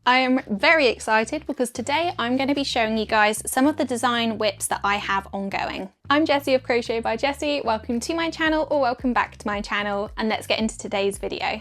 I am very excited because today I'm going to be showing you guys some of the design WIPs that I have ongoing. I'm Jessie of Crochet by Jessie. Welcome to my channel, or welcome back to my channel, and let's get into today's video.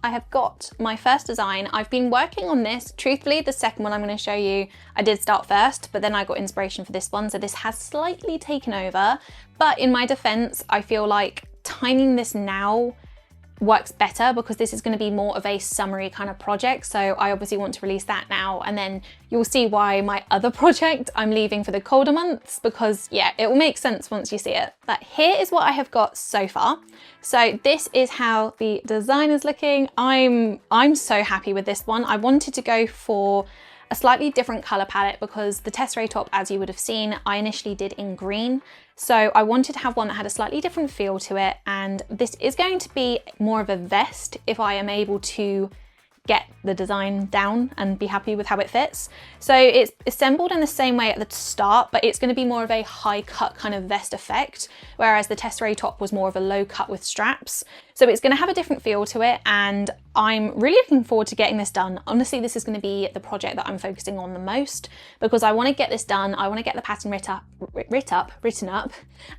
I have got my first design. I've been working on this. Truthfully, the second one I'm going to show you, I did start first, but then I got inspiration for this one, so this has slightly taken over. But in my defense, I feel like timing this now works better because this is going to be more of a summery kind of project. So I obviously want to release that now, and then you'll see why my other project I'm leaving for the colder months, because yeah, it will make sense once you see it. But here is what I have got so far. So this is how the design is looking. I'm so happy with this one. I wanted to go for a slightly different color palette because the tesserae top, as you would have seen, I initially did in green. So I wanted to have one that had a slightly different feel to it, and this is going to be more of a vest if I am able to get the design down and be happy with how it fits. So it's assembled in the same way at the start, but it's going to be more of a high cut kind of vest effect, whereas the tesserae top was more of a low cut with straps. So it's going to have a different feel to it, and I'm really looking forward to getting this done. Honestly, this is going to be the project that I'm focusing on the most because I want to get this done. I want to get the pattern written up,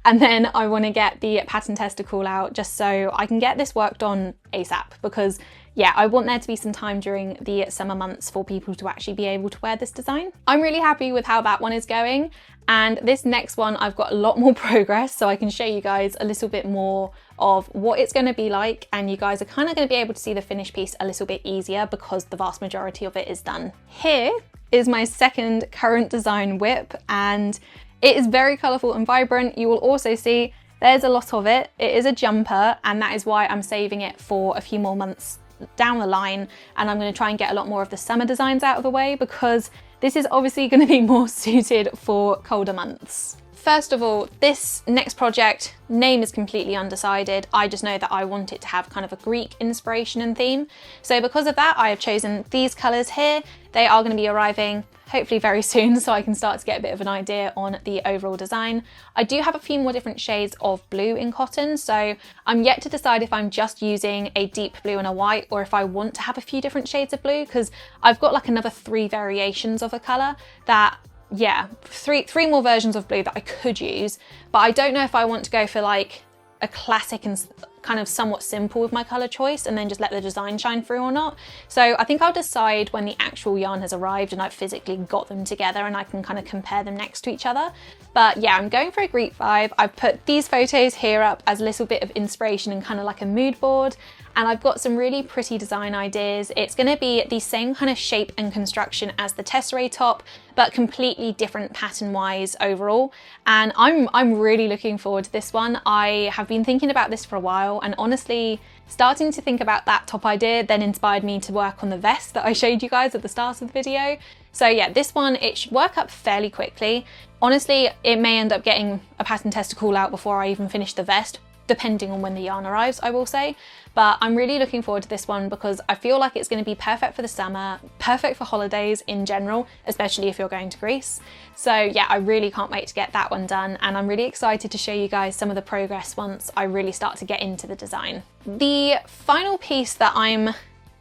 and then I want to get the pattern testicle out just so I can get this worked on ASAP, because yeah, I want there to be some time during the summer months for people to actually be able to wear this design. I'm really happy with how that one is going. And this next one, I've got a lot more progress, so I can show you guys a little bit more of what it's going to be like. And you guys are kind of going to be able to see the finished piece a little bit easier because the vast majority of it is done. Here is my second current design WIP, and it is very colourful and vibrant. You will also see there's a lot of it. It is a jumper, and that is why I'm saving it for a few more months down the line, and I'm going to try and get a lot more of the summer designs out of the way because this is obviously going to be more suited for colder months. First of all, this next project, name is completely undecided. I just know that I want it to have kind of a Greek inspiration and theme. So because of that, I have chosen these colours here. They are going to be arriving hopefully very soon, so I can start to get a bit of an idea on the overall design. I do have a few more different shades of blue in cotton, so I'm yet to decide if I'm just using a deep blue and a white, or if I want to have a few different shades of blue, because I've got like another 3 variations of a colour that, yeah, three more versions of blue that I could use, but I don't know if I want to go for like a classic and kind of somewhat simple with my colour choice and then just let the design shine through or not. So I think I'll decide when the actual yarn has arrived and I've physically got them together and I can kind of compare them next to each other. But yeah, I'm going for a Greek vibe. I've put these photos here up as a little bit of inspiration and kind of like a mood board. And I've got some really pretty design ideas. It's going to be the same kind of shape and construction as the tesserae top, but completely different pattern wise overall. And I'm really looking forward to this one. I have been thinking about this for a while, and honestly, starting to think about that top idea then inspired me to work on the vest that I showed you guys at the start of the video. So yeah, this one, it should work up fairly quickly. Honestly, it may end up getting a pattern testicle out before I even finish the vest, depending on when the yarn arrives, I will say. But I'm really looking forward to this one because I feel like it's going to be perfect for the summer, perfect for holidays in general, especially if you're going to Greece. So yeah, I really can't wait to get that one done, and I'm really excited to show you guys some of the progress once I really start to get into the design. The final piece that I'm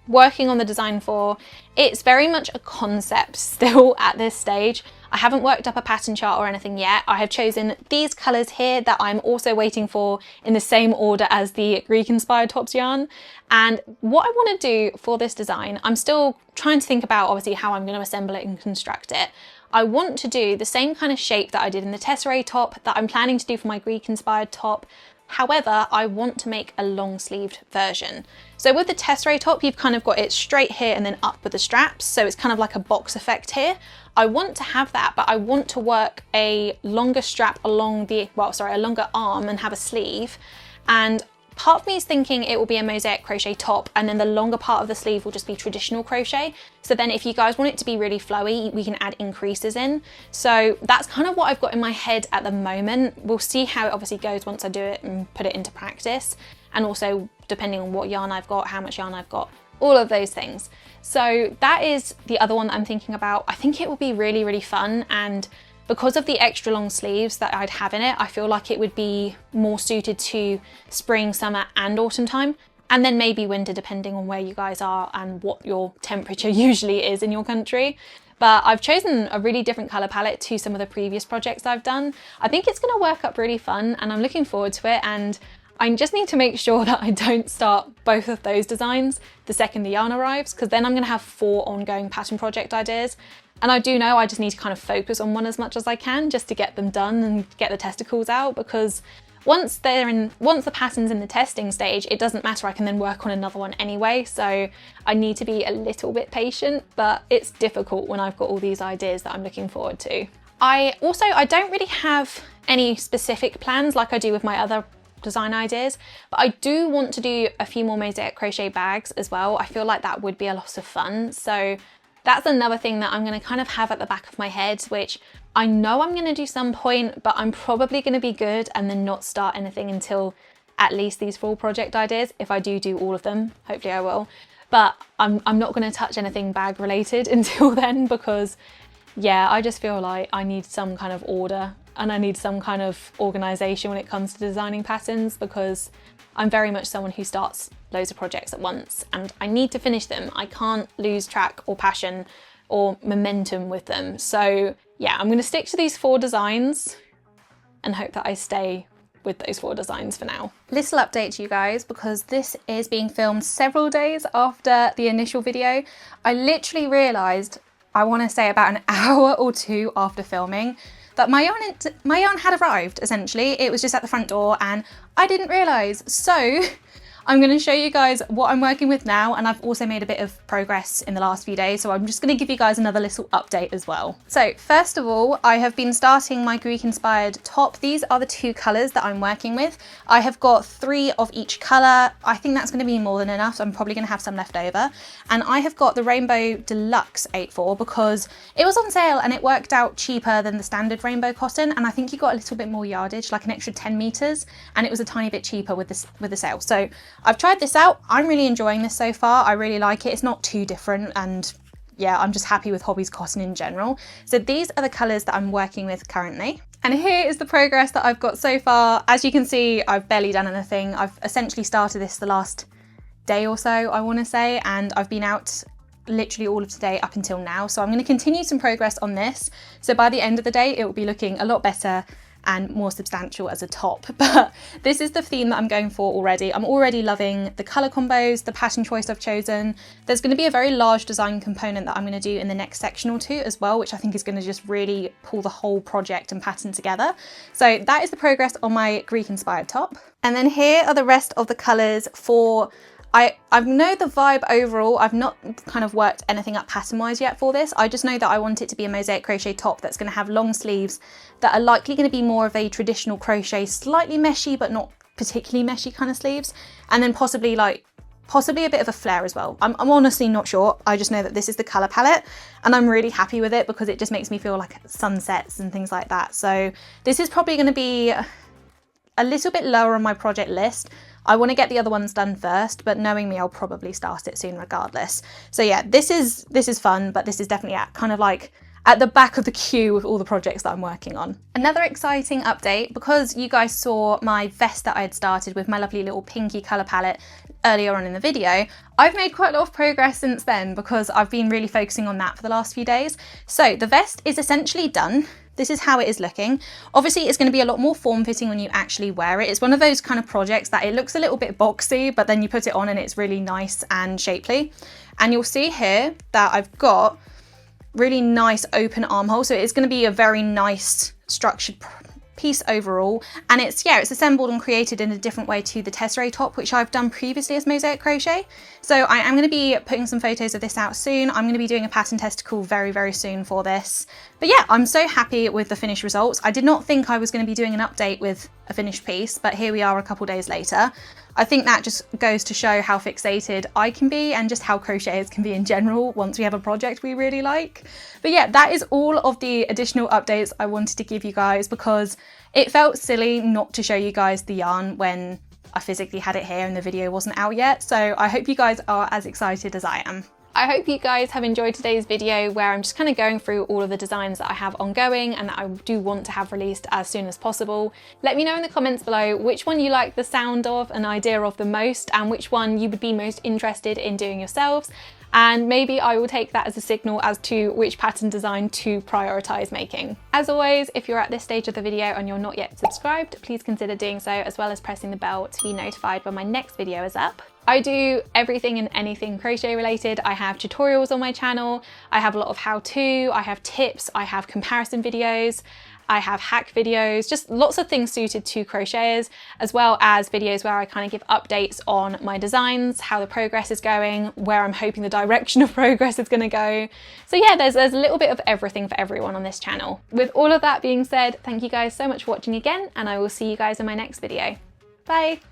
working on the design for, it's very much a concept still at this stage. I haven't worked up a pattern chart or anything yet. I have chosen these colours here that I'm also waiting for in the same order as the Greek inspired tops yarn. And what I want to do for this design, I'm still trying to think about obviously how I'm going to assemble it and construct it. I want to do the same kind of shape that I did in the tesserae top that I'm planning to do for my Greek inspired top. However, I want to make a long sleeved version. So with the tesserae top, you've kind of got it straight here and then up with the straps. So it's kind of like a box effect here. I want to have that, but I want to work a longer strap along the, a longer arm and have a sleeve. And part of me is thinking it will be a mosaic crochet top, and then the longer part of the sleeve will just be traditional crochet. So then if you guys want it to be really flowy, we can add increases in. So that's kind of what I've got in my head at the moment. We'll see how it obviously goes once I do it and put it into practice. And also depending on what yarn I've got, how much yarn I've got, all of those things. So that is the other one that I'm thinking about. I think it will be really, really fun, and because of the extra long sleeves that I'd have in it, I feel like it would be more suited to spring, summer and autumn time, and then maybe winter depending on where you guys are and what your temperature usually is in your country. But I've chosen a really different colour palette to some of the previous projects I've done. I think it's going to work up really fun and I'm looking forward to it, and I just need to make sure that I don't start both of those designs the second the yarn arrives, because then I'm going to have 4 ongoing pattern project ideas. And I do know I just need to kind of focus on one as much as I can just to get them done and get the testicles out, because once the pattern's in the testing stage, it doesn't matter, I can then work on another one anyway. So I need to be a little bit patient, but it's difficult when I've got all these ideas that I'm looking forward to. I don't really have any specific plans like I do with my other design ideas, but I do want to do a few more mosaic crochet bags as well. I feel like that would be a lot of fun. So that's another thing that I'm going to kind of have at the back of my head, which I know I'm going to do some point, but I'm probably going to be good and then not start anything until at least these 4 project ideas. If I do all of them, hopefully I will. But I'm not going to touch anything bag related until then, because yeah, I just feel like I need some kind of order and I need some kind of organisation when it comes to designing patterns, because I'm very much someone who starts loads of projects at once and I need to finish them. I can't lose track or passion or momentum with them. So yeah, I'm going to stick to these 4 designs and hope that I stay with those 4 designs for now. Little update to you guys, because this is being filmed several days after the initial video. I literally realised, I want to say about an hour or 2 after filming, that my yarn had arrived, essentially. It was just at the front door and I didn't realise. So I'm going to show you guys what I'm working with now, and I've also made a bit of progress in the last few days, so I'm just going to give you guys another little update as well. So first of all, I have been starting my Greek inspired top. These are the 2 colours that I'm working with. I have got 3 of each colour. I think that's going to be more than enough, so I'm probably going to have some left over. And I have got the Rainbow Deluxe 8/4 because it was on sale and it worked out cheaper than the standard rainbow cotton, and I think you got a little bit more yardage, like an extra 10 metres, and it was a tiny bit cheaper with the sale. So I've tried this out. I'm really enjoying this so far. I really like it. It's not too different, and yeah, I'm just happy with Hobbies cotton in general. So these are the colours that I'm working with currently. And here is the progress that I've got so far. As you can see, I've barely done anything. I've essentially started this the last day or so, I want to say, and I've been out literally all of today up until now. So I'm going to continue some progress on this. So by the end of the day, it will be looking a lot better and more substantial as a top. But this is the theme that I'm going for already. I'm already loving the colour combos, the pattern choice I've chosen. There's going to be a very large design component that I'm going to do in the next section or 2 as well, which I think is going to just really pull the whole project and pattern together. So that is the progress on my Greek inspired top. And then here are the rest of the colours for I know the vibe overall. I've not kind of worked anything up pattern wise yet for this. I just know that I want it to be a mosaic crochet top that's going to have long sleeves that are likely going to be more of a traditional crochet, slightly meshy but not particularly meshy kind of sleeves, and then possibly a bit of a flare as well. I'm honestly not sure. I just know that this is the colour palette and I'm really happy with it because it just makes me feel like sunsets and things like that. So this is probably going to be a little bit lower on my project list. I want to get the other ones done first, but knowing me, I'll probably start it soon regardless. So yeah, this is fun, but this is definitely at the back of the queue with all the projects that I'm working on. Another exciting update, because you guys saw my vest that I had started with my lovely little pinky colour palette earlier on in the video, I've made quite a lot of progress since then because I've been really focusing on that for the last few days. So the vest is essentially done. This is how it is looking. Obviously, it's going to be a lot more form-fitting when you actually wear it. It's one of those kind of projects that it looks a little bit boxy, but then you put it on and it's really nice and shapely. And you'll see here that I've got really nice open armhole. So it's going to be a very nice structured piece overall, and it's assembled and created in a different way to the tesserae top, which I've done previously as mosaic crochet. So I am going to be putting some photos of this out soon. I'm going to be doing a pattern testicle very, very soon for this. But yeah, I'm so happy with the finished results. I did not think I was going to be doing an update with a finished piece, but here we are a couple days later. I think that just goes to show how fixated I can be and just how crocheters can be in general once we have a project we really like. But yeah, that is all of the additional updates I wanted to give you guys because it felt silly not to show you guys the yarn when I physically had it here and the video wasn't out yet. So I hope you guys are as excited as I am. I hope you guys have enjoyed today's video where I'm just kind of going through all of the designs that I have ongoing and that I do want to have released as soon as possible. Let me know in the comments below which one you like the sound of and idea of the most, and which one you would be most interested in doing yourselves. And maybe I will take that as a signal as to which pattern design to prioritise making. As always, if you're at this stage of the video and you're not yet subscribed, please consider doing so, as well as pressing the bell to be notified when my next video is up. I do everything and anything crochet related. I have tutorials on my channel, I have a lot of how-to, I have tips, I have comparison videos, I have hack videos, just lots of things suited to crocheters, as well as videos where I kind of give updates on my designs, how the progress is going, where I'm hoping the direction of progress is going to go. So yeah, there's a little bit of everything for everyone on this channel. With all of that being said, thank you guys so much for watching again, and I will see you guys in my next video. Bye!